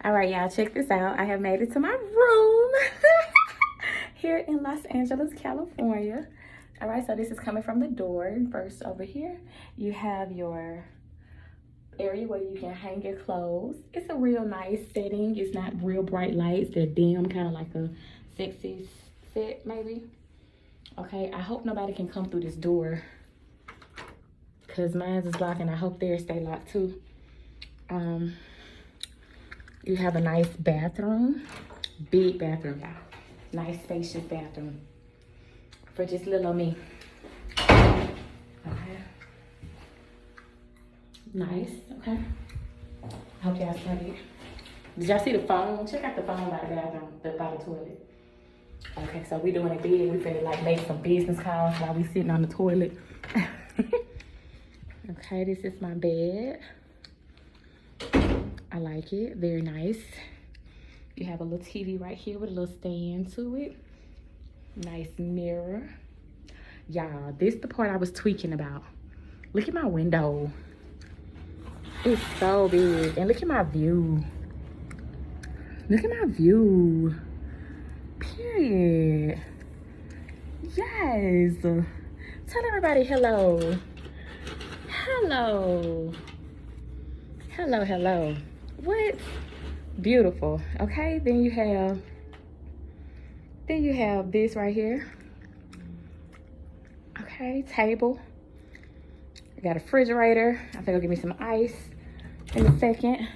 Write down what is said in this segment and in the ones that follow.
All right, y'all, check this out. I have made it to my room here in Los Angeles, California. All right, so this is coming from the door. First, over here, you have your area where you can hang your clothes. It's a real nice setting. It's not real bright lights. They're dim, kind of like a sexy set, maybe. Okay, I hope nobody can come through this door because mine is locked, and I hope theirs stay locked too. You have a nice bathroom, big bathroom, y'all. Nice spacious bathroom for just little old me. Okay. Nice, okay. I hope y'all saw it. Did y'all see the phone? Check out the phone by the bathroom, by the toilet. Okay, so we doing it big. We finna like make some business calls while we sitting on the toilet. Okay, this is my bed. I like it, very nice. You have a little TV right here with a little stand to it. Nice mirror. Y'all, this is the part I was tweaking about. Look at my window. It's so big. And look at my view. Look at my view. Period. Yes. Tell everybody hello. Hello. Hello, hello. What? Beautiful. Okay, then you have this right here. Okay, table. I got a refrigerator. I think I'll give me some ice in a second.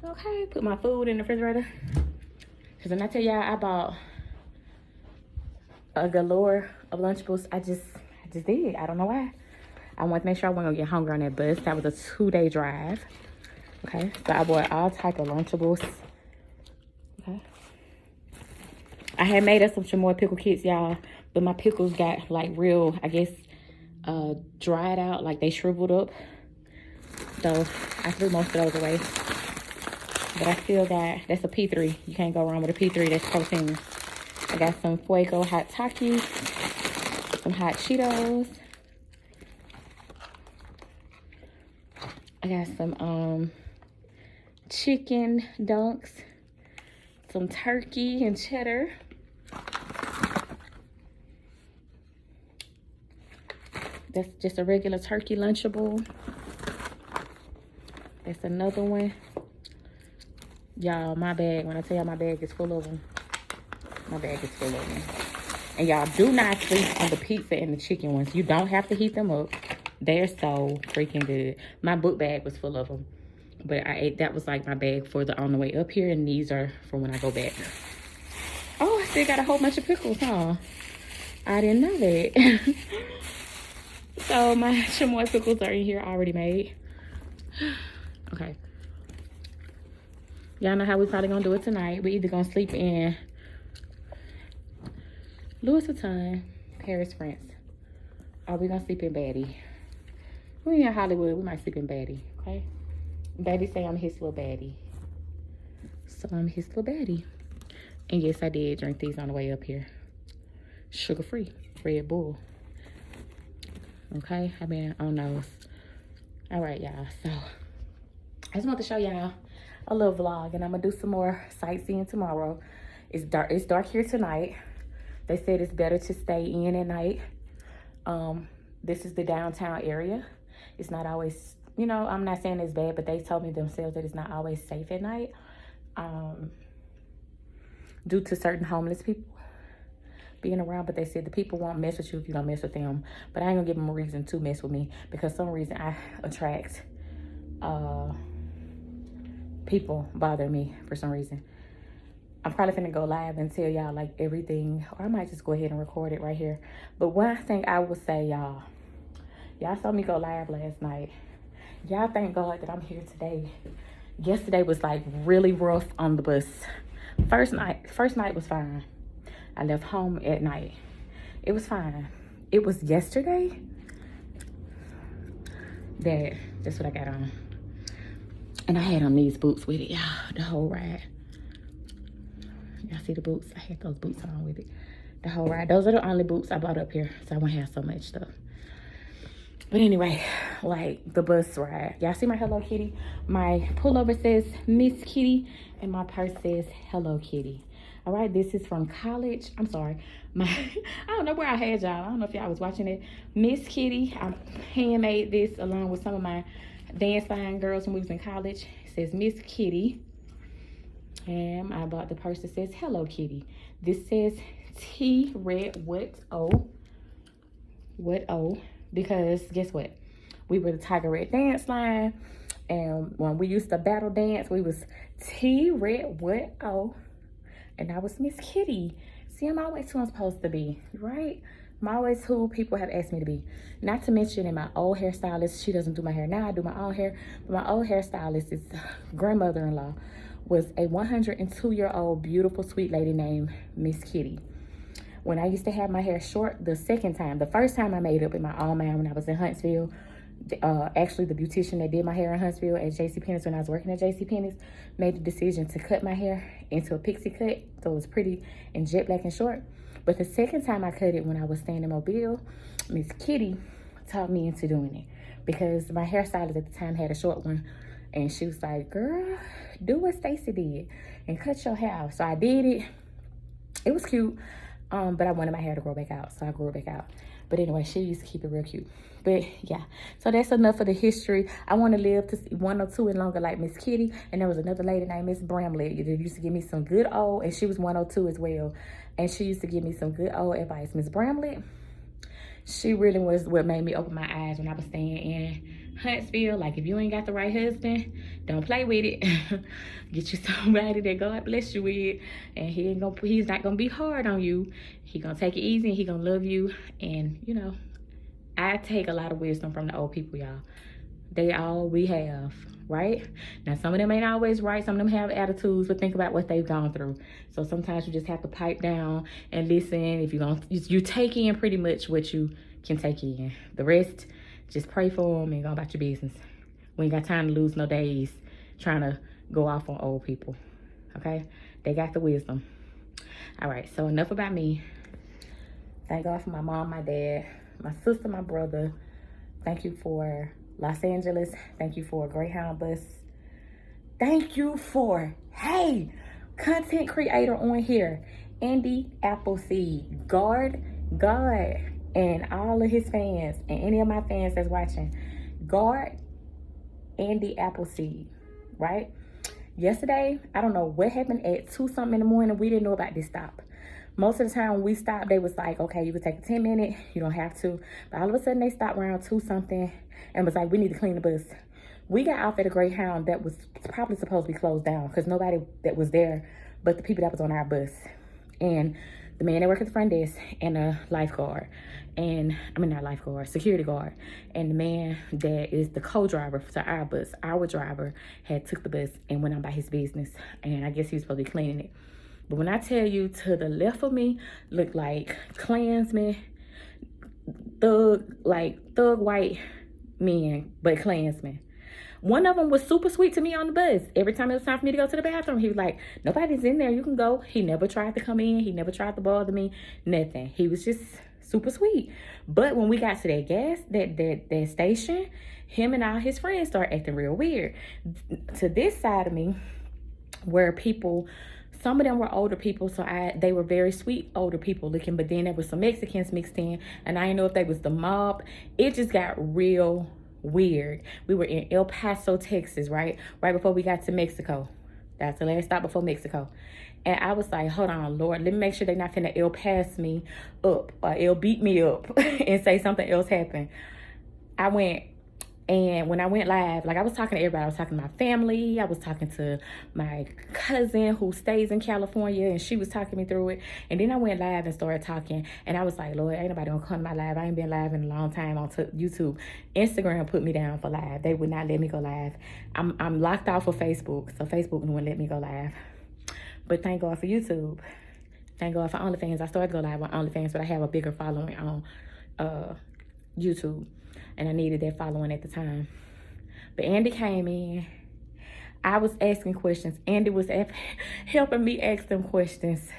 Okay, put my food in the refrigerator. Cause when I tell y'all I bought a galore of Lunchables, I just did. I don't know why. I wanted to make sure I wasn't gonna get hungry on that bus. That was a 2-day drive. Okay, so I bought all type of Lunchables. Okay. I had made us some chamoy pickle kits, y'all, but my pickles got like real, I guess, dried out, like they shriveled up. So I threw most of those away. But I still got, that's a P3. You can't go wrong with a P3, that's protein. I got some Fuego hot Takis, some hot Cheetos. I got some chicken dunks, some turkey and cheddar. That's just a regular turkey Lunchable. That's another one. Y'all, my bag, when I tell y'all my bag is full of them, my bag is full of them. And y'all, do not sleep on the pizza and the chicken ones. You don't have to heat them up. They're so freaking good. My book bag was full of them. But I ate, that was like my bag for the on the way up here. And these are for when I go back. Oh, I still got a whole bunch of pickles, huh? I didn't know that. So my chamoy pickles are in here already made. Okay. Y'all know how we probably gonna do it tonight. We either gonna sleep in Louis Vuitton, Paris, France. Or we gonna sleep in Baddie. We in Hollywood, we might sleep in Baddie, okay? Baddie say I'm his little baddie. So I'm his little baddie. And yes, I did drink these on the way up here. Sugar-free, Red Bull. Okay, I mean, on those. All right, y'all, so I just want to show y'all a little vlog, and I'm gonna do some more sightseeing tomorrow. It's dark here tonight. They said it's better to stay in at night. This is the downtown area. It's not always, you know, I'm not saying it's bad, but they told me themselves that it's not always safe at night. Due to certain homeless people being around, but they said the people won't mess with you if you don't mess with them. But I ain't gonna give them a reason to mess with me, because some reason I attract people bother me for some reason. I'm probably gonna go live and tell y'all like everything, or I might just go ahead and record it right here. But one thing I would say, y'all saw me go live last night. Y'all thank God that I'm here today. Yesterday was like really rough on the bus. First night was fine. I left home at night. It was fine. It was yesterday that's what I got on. And I had on these boots with it, y'all, the whole ride. Y'all see the boots? I had those boots on with it the whole ride. Those are the only boots I bought up here, so I won't have so much stuff. But anyway, like the bus ride. Y'all see my Hello Kitty? My pullover says Miss Kitty and my purse says Hello Kitty. All right, this is from college. I'm sorry. I don't know where I had y'all. I don't know if y'all was watching it. Miss Kitty. I handmade this along with some of my dance line girls when we was in college. It says Miss Kitty. And I bought the purse that says Hello Kitty. This says T Red What O. What O. Because guess what? We were the Tiger Red dance line. And when we used to battle dance, we was T Red What O. And I was Miss Kitty. See, I'm always who I'm supposed to be, right? I'm always who people have asked me to be. Not to mention in my old hairstylist, she doesn't do my hair now, I do my own hair. But my old hairstylist, is grandmother-in-law, was a 102-year-old beautiful sweet lady named Miss Kitty. When I used to have my hair short, the first time I made up in my own mind when I was in Huntsville, actually the beautician that did my hair in Huntsville at JCPenney's when I was working at JCPenney's made the decision to cut my hair into a pixie cut, so it was pretty and jet black and short. But the second time I cut it when I was staying in Mobile, Miss Kitty taught me into doing it because my hairstylist at the time had a short one, and she was like, girl, do what Stacy did and cut your hair out. So I did it. It was cute, but I wanted my hair to grow back out, so I grew it back out. But anyway, she used to keep it real cute. But yeah, so that's enough of the history. I want to live to see 102 and longer like Miss Kitty. And there was another lady named Miss Bramlett that used to give me some good old, and she was 102 as well. And she used to give me some good old advice. Miss Bramlett, she really was what made me open my eyes when I was staying in Huntsville. Like, if you ain't got the right husband, don't play with it. Get you somebody that God bless you with, and he's not gonna be hard on you. He gonna take it easy, and he gonna love you. And you know, I take a lot of wisdom from the old people, y'all. They all we have, right? Now, some of them ain't always right. Some of them have attitudes, but think about what they've gone through. So sometimes you just have to pipe down and listen. If you take in pretty much what you can take in. The rest, just pray for them and go about your business. We ain't got time to lose no days trying to go off on old people, okay? They got the wisdom. All right, so enough about me. Thank God for my mom, my dad, my sister, my brother. Thank you for Los Angeles. Thank you for a Greyhound bus. Thank you for, hey, content creator on here, Andy Appleseed, God, and all of his fans, and any of my fans that's watching. God, Andy Appleseed, right? Yesterday, I don't know what happened at 2 something in the morning. We didn't know about this stop. Most of the time when we stopped, they was like, okay, you could take a 10-minute, you don't have to. But all of a sudden they stopped around 2 something and was like, we need to clean the bus. We got off at a Greyhound that was probably supposed to be closed down because nobody that was there but the people that was on our bus. And the man that worked at the front desk and a lifeguard. And I mean, not lifeguard, security guard. And the man that is the co-driver to our bus, our driver, had took the bus and went on by his business. And I guess he was supposed to be cleaning it. But when I tell you, to the left of me looked like Klansmen, thug white men, but Klansmen. One of them was super sweet to me on the bus. Every time it was time for me to go to the bathroom, he was like, nobody's in there, you can go. He never tried to come in. He never tried to bother me, nothing. He was just super sweet. But when we got to that station, him and all his friends started acting real weird. To this side of me, where people, some of them were older people, so they were very sweet older people looking, but then there was some Mexicans mixed in, and I didn't know if they was the mob. It just got real weird. We were in El Paso, Texas, right before we got to Mexico. That's the last stop before Mexico. And I was like, hold on, Lord, let me make sure they're not finna El pass me up or El beat me up and say something else happened. I went, and when I went live, like, I was talking to everybody. I was talking to my family. I was talking to my cousin who stays in California, and she was talking me through it. And then I went live and started talking, and I was like, Lord, ain't nobody gonna come to my live. I ain't been live in a long time on YouTube. Instagram put me down for live. They would not let me go live. I'm locked off of Facebook, so Facebook wouldn't let me go live. But thank God for YouTube. Thank God for OnlyFans. I started to go live on OnlyFans, but I have a bigger following on YouTube. And I needed that following at the time. But Andy came in. I was asking questions. Andy was helping me ask them questions.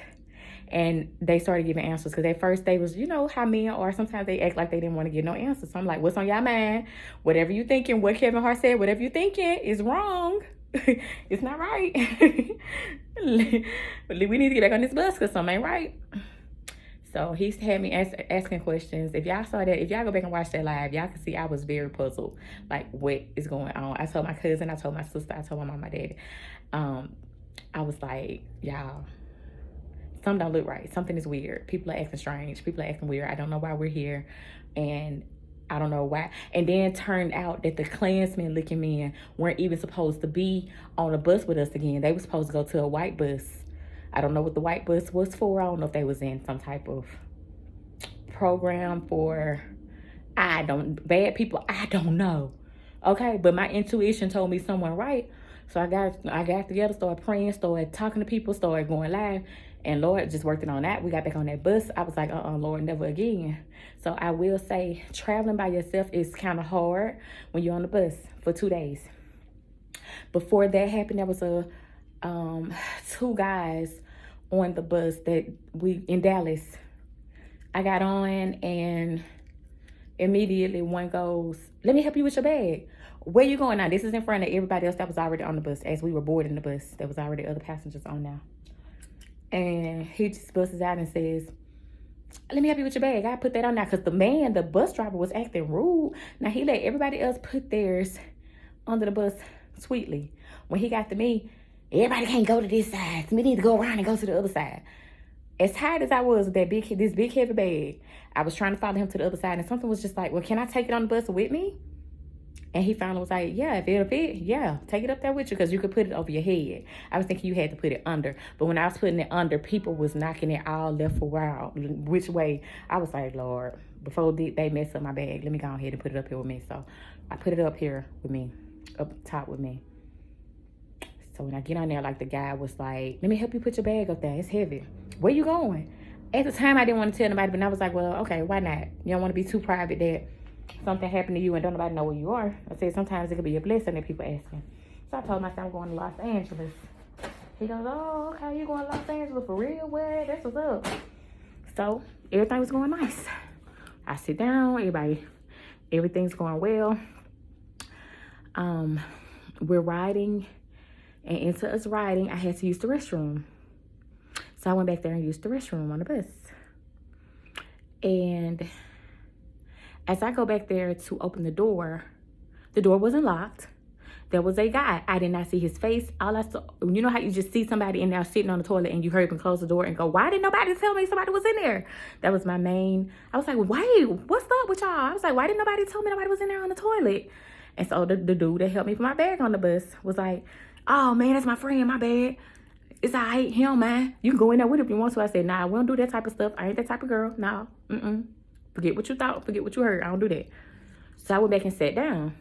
And they started giving answers because at first they was, you know how men are. Sometimes they act like they didn't want to give no answers. So I'm like, what's on y'all mind? Whatever you thinking, what Kevin Hart said, whatever you thinking is wrong. It's not right. We need to get back on this bus because something ain't right. So he's had me asking questions. If y'all saw that, if y'all go back and watch that live, y'all can see I was very puzzled. Like, what is going on? I told my cousin, I told my sister, I told my mom, my dad. I was like, y'all, something don't look right. Something is weird. People are acting strange. People are acting weird. I don't know why we're here. And I don't know why. And then it turned out that the Klansmen looking men weren't even supposed to be on a bus with us again. They were supposed to go to a white bus. I don't know what the white bus was for. I don't know if they was in some type of program for, bad people. I don't know. Okay, but my intuition told me someone right. So I got together, started praying, started talking to people, started going live. And Lord, just working on that. We got back on that bus. I was like, Lord, never again. So I will say traveling by yourself is kind of hard when you're on the bus for 2 days. Before that happened, there was two guys on the bus that in Dallas. I got on and immediately one goes, let me help you with your bag. Where you going now? This is in front of everybody else that was already on the bus. As we were boarding the bus, there was already other passengers on now. And he just busts out and says, let me help you with your bag. I put that on now because the bus driver was acting rude. Now he let everybody else put theirs under the bus sweetly. When he got to me, everybody can't go to this side. We need to go around and go to the other side. As tired as I was with this big heavy bag, I was trying to follow him to the other side, and something was just like, well, can I take it on the bus with me? And he finally was like, yeah, if it'll fit, yeah, take it up there with you because you could put it over your head. I was thinking you had to put it under. But when I was putting it under, people was knocking it all left for while, which way. I was like, Lord, before they mess up my bag, let me go ahead and put it up here with me. So I put it up here with me, up top with me. So when I get on there, like the guy was like, let me help you put your bag up there. It's heavy. Where you going? At the time, I didn't want to tell nobody, but I was like, well, okay, why not? You don't want to be too private that something happened to you and don't nobody know where you are. I said sometimes it could be a blessing that people asking. So I told myself I'm going to Los Angeles. He goes, oh, okay, you going to Los Angeles for real? What? That's what's up. So everything was going nice. I sit down, everything's going well. We're riding, and into us riding, I had to use the restroom. So I went back there and used the restroom on the bus. And as I go back there to open the door wasn't locked. There was a guy. I did not see his face. All I saw, you know how you just see somebody in there sitting on the toilet and you hurry up and close the door and go, why didn't nobody tell me somebody was in there? That was my main. I was like, wait, what's up with y'all? I was like, why didn't nobody tell me nobody was in there on the toilet? And so the dude that helped me put my bag on the bus was like, oh man, that's my friend, my bad. It's all right, he don't mind. You can go in there with him if you want to. I said, nah, we don't do that type of stuff. I ain't that type of girl. No, Forget what you thought. Forget what you heard. I don't do that. So I went back and sat down.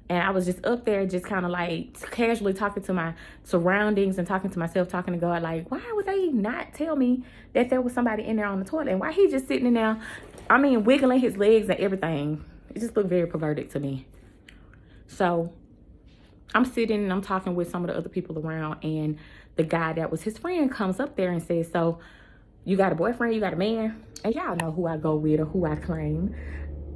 And I was just up there just kind of like casually talking to my surroundings and talking to myself, talking to God. Like, why would they not tell me that there was somebody in there on the toilet? And why he just sitting in there, wiggling his legs and everything. It just looked very perverted to me. So I'm sitting and I'm talking with some of the other people around. And the guy that was his friend comes up there and says, so you got a boyfriend, you got a man? And y'all know who I go with or who I claim.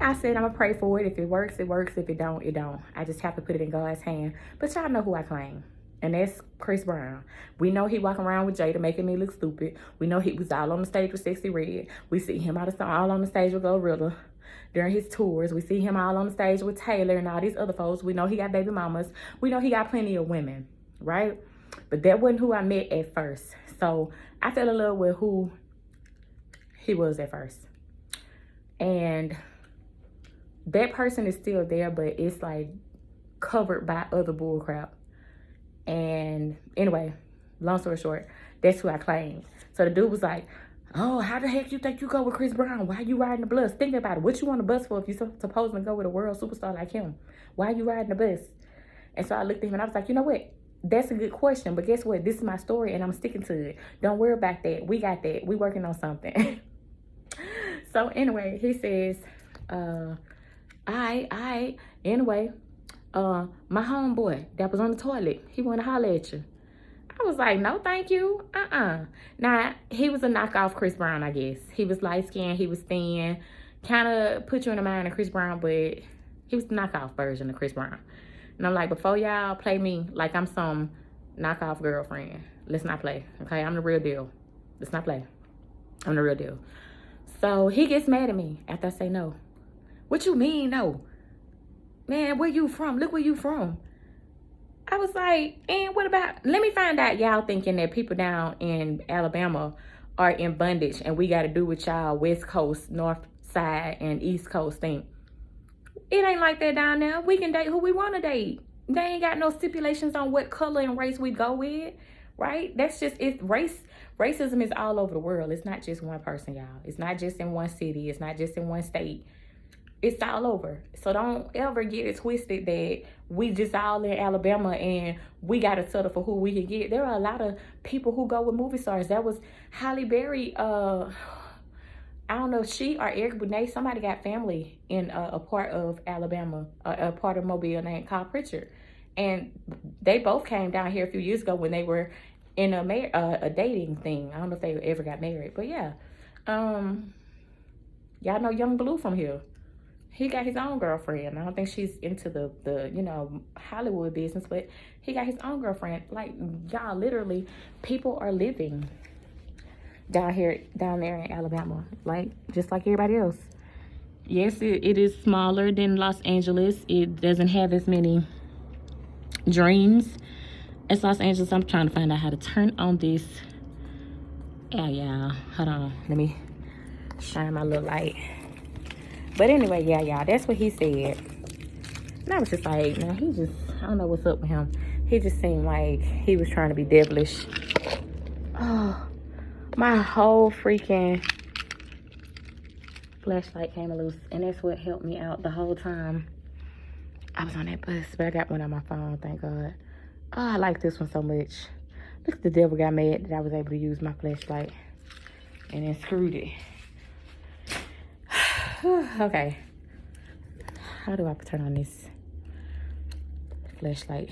I said, I'm going to pray for it. If it works, it works. If it don't, it don't. I just have to put it in God's hand. But y'all know who I claim. And that's Chris Brown. We know he walking around with Jada making me look stupid. We know he was all on the stage with Sexy Red. We see him all on the stage with Glorilla during his tours. We see him all on the stage with Taylor and all these other folks. We know he got baby mamas. We know he got plenty of women, right? But that wasn't who I met at first. So I fell in love with who he was at first. And that person is still there, but it's like covered by other bull crap. And anyway, long story short, that's who I claimed. So the dude was like, oh, how the heck you think you go with Chris Brown? Why you riding the bus? Think about it. What you on the bus for if you're supposed to go with a world superstar like him? Why you riding the bus? And so I looked at him and I was like, you know what? That's a good question. But guess what? This is my story and I'm sticking to it. Don't worry about that. We got that. We working on something. So anyway, he says, anyway, my homeboy that was on the toilet, he want to holler at you. I was like, no, thank you. Now, he was a knockoff Chris Brown, I guess. He was light-skinned. He was thin. Kind of put you in the mind of Chris Brown, but he was the knockoff version of Chris Brown. And I'm like, before y'all play me like I'm some knockoff girlfriend, let's not play, okay? I'm the real deal. Let's not play. I'm the real deal. So he gets mad at me after I say no. What you mean no? Man, where you from? Look where you from. I was like, and what about, let me find out y'all thinking that people down in Alabama are in bondage and we got to do what y'all West Coast, North Side, and East Coast think. It ain't like that down there. We can date who we want to date. They ain't got no stipulations on what color and race we go with, right? That's just, it's race. Racism is all over the world. It's not just one person, y'all. It's not just in one city. It's not just in one state. It's all over. So don't ever get it twisted that we just all in Alabama and we got to settle for who we can get. There are a lot of people who go with movie stars. That was Halle Berry. I don't know if she or Eric Benet, somebody got family in a part of Alabama, a part of Mobile named Carl Pritchard. And they both came down here a few years ago when they were in a dating thing. I don't know if they ever got married, but yeah. Y'all know Young Blue from here. He got his own girlfriend. I don't think she's into the you know, Hollywood business, but he got his own girlfriend. Like, y'all, literally, people are living down there in Alabama, like, just like everybody else. Yes, it is smaller than Los Angeles. It doesn't have as many dreams as Los Angeles. I'm trying to find out how to turn on this. Yeah, hold on. Let me shine my little light. But anyway, yeah, y'all, that's what he said. And I was just like, man, I don't know what's up with him. He just seemed like he was trying to be devilish. Oh, my whole freaking flashlight came loose. And that's what helped me out the whole time I was on that bus. But I got one on my phone, thank God. Oh, I like this one so much. Look, the devil got mad that I was able to use my flashlight. And then screwed it. Okay, how do I turn on this flashlight?